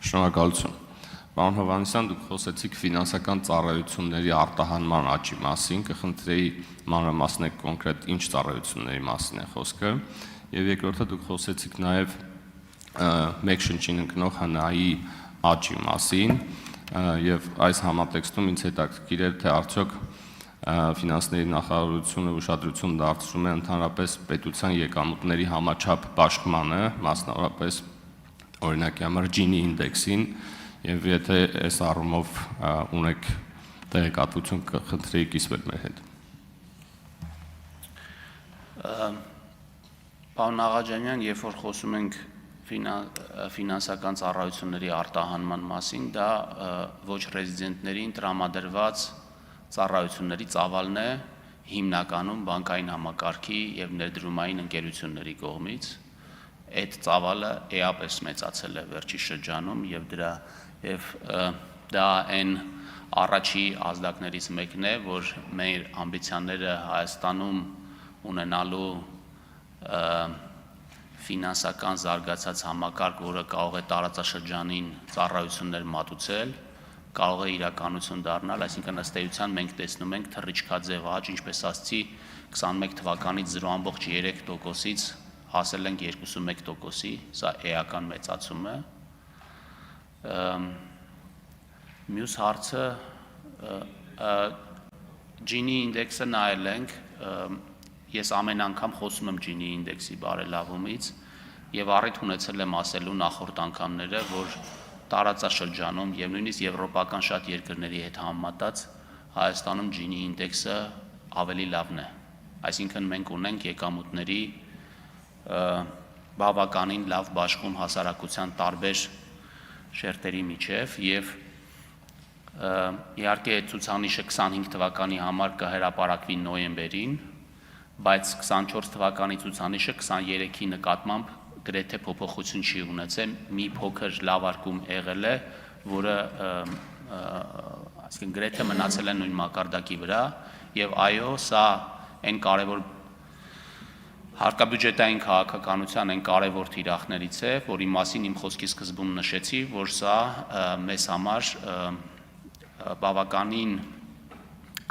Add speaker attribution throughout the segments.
Speaker 1: Շնորհակալություն։ Պարոն Հովհաննիսյան, դուք խոսեցիք ֆինանսական ծառայությունների արտահանման աճի մասին, կխնդրեի մանրամասնել կոնկրետ ինչ ծառայությունների մասին է խոսքը, եւ երկրորդը դուք խոսեցիք նաեւ մեկ շնչին ընկնող ՀՆԱ-ի աճի մասին, եւ այս համատեքստում ինձ հետաքրքիր էր, թե արդյոք ֆինանսների նախարարությունը ուշադրություն դարձնում է ընդհանրապես պետության եկամուտների համաչափ բաշխմանը, մասնավորապես օրինակի համար Gini ինդեքսին, եւ եթե այս առումով ունեք տեղեկատվություն, կխնդրեի կիսվել մեր հետ։
Speaker 2: Պարոն Աղաջանյան, երբ որ խոսում ենք ֆինանսական ծառայությունների արտահանման մասին, դա ոչ ռեզիդենտներին տրամադրված ծառայությունների ծավալն է, հիմնականում բանկային համակարգի եւ ներդրումային ընկերությունների կողմից։ Այդ ծավալը էապես մեծացել է վերջի շրջանում եւ դա այն առաջի ազդակներից մեկն է, որ մեր ամբիցիաները Հայաստանում ունենալու ֆինանսական զարգացած համակարգ, որը կարող է տարածաշրջանին ծառայություններ մատուցել, կարող է իրականություն դառնալ, այսինքն ըստ էության մենք տեսնում ենք թռիչքաձև աճ, ինչպես ասացի, 21 թվականից 0.3%-ից հասել ենք 2.1%-ի, սա էական մեծացում է։ Մյուս հարցը Gini ինդեքսը նայել ենք, ես ամեն անգամ խոսում եմ Gini ինդեքսի բարելավումից եւ առիթ ունեցել եմ ասելու նախորդ անգամները, որ տարածաշրջանում եւ նույնիսկ եվրոպական շատ երկրների հետ համեմատած Հայաստանում Gini ինդեքսը ավելի լավն է։ Այսինքն մենք ունենք եկամուտների բավականին լավ բաշխում հասարակության տարբեր շերտերի միջև եւ իհարկե ցուցանիշը 25 թվականի համար կհրապարակվի նոյեմբերին, բայց 24 թվականի ցուցանիշը 23-ի նկատմամբ գրեթե փոփոխություն չի ունեցել, մի փոքր լավարկում եղել է, որը այսինքն գրեթե մնացել է նույն մակարդակի վրա եւ այո, սա այն կարևոր հարկաբյուջետային քաղաքականության այն կարևոր թիրախներից է, որի մասին իմ խոսքի սկզբում նշեցի, որ սա մեզ համար բավականին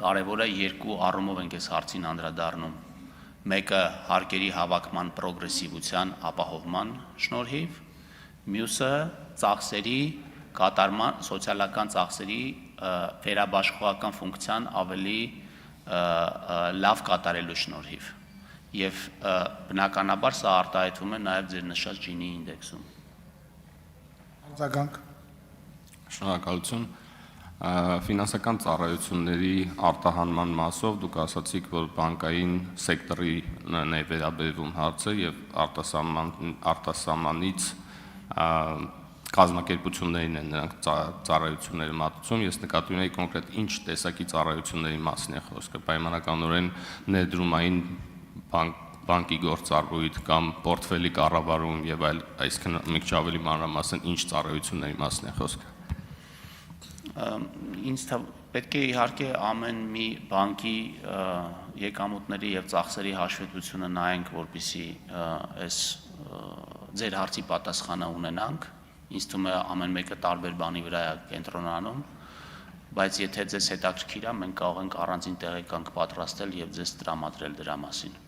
Speaker 2: կարևոր է երկու առումով ենք այս հարցին անդրադառնում։ Մեկը հարկերի հավաքման պրոգրեսիվության ապահովման շնորհիվ, մյուսը ծախսերի կատարման, սոցիալական ծախսերի վերաբաշխողական ֆունկցիան ավելի լավ կատարելու շնորհիվ։ Եվ բնականաբար սա արտահայտվում է նաև ձեր նշած Gini ինդեքսում։
Speaker 3: Արձագանք։
Speaker 1: Շնորհակալություն։ Ֆինանսական ծառայությունների արտահանման մասով դուք ասացիք, որ բանկային սեկտորին է վերաբերվում հարցը եւ արտասահմանից կազմակերպություններին են նրանք ծառայությունները մատուցում։ Ես նկատի ունեի կոնկրետ ինչ տեսակի ծառայությունների մասին է խոսքը, պայմանականորեն ներդրումային բանկի գործառույթ կամ պորտֆելի կառավարում եւ այլ, այսինքն մի քիչ ավելի մանրամասն ինչ ծառայությունների մասին է խոսքը։
Speaker 2: Ինձ պետք է իհարկե ամեն մի բանկի եկամուտների եւ ծախսերի հաշվետվությունը նայենք, որպեսզի այս ձեր հարցի պատասխանը ունենանք։ Ինձ թվում է ամեն մեկը տարբեր բանի վրա է կենտրոնանում, բայց եթե ձեզ հետաքրքիր է, մենք կարող ենք առանձին տեղեկանք պատրաստել եւ ձեզ տրամադրել դրա մասին։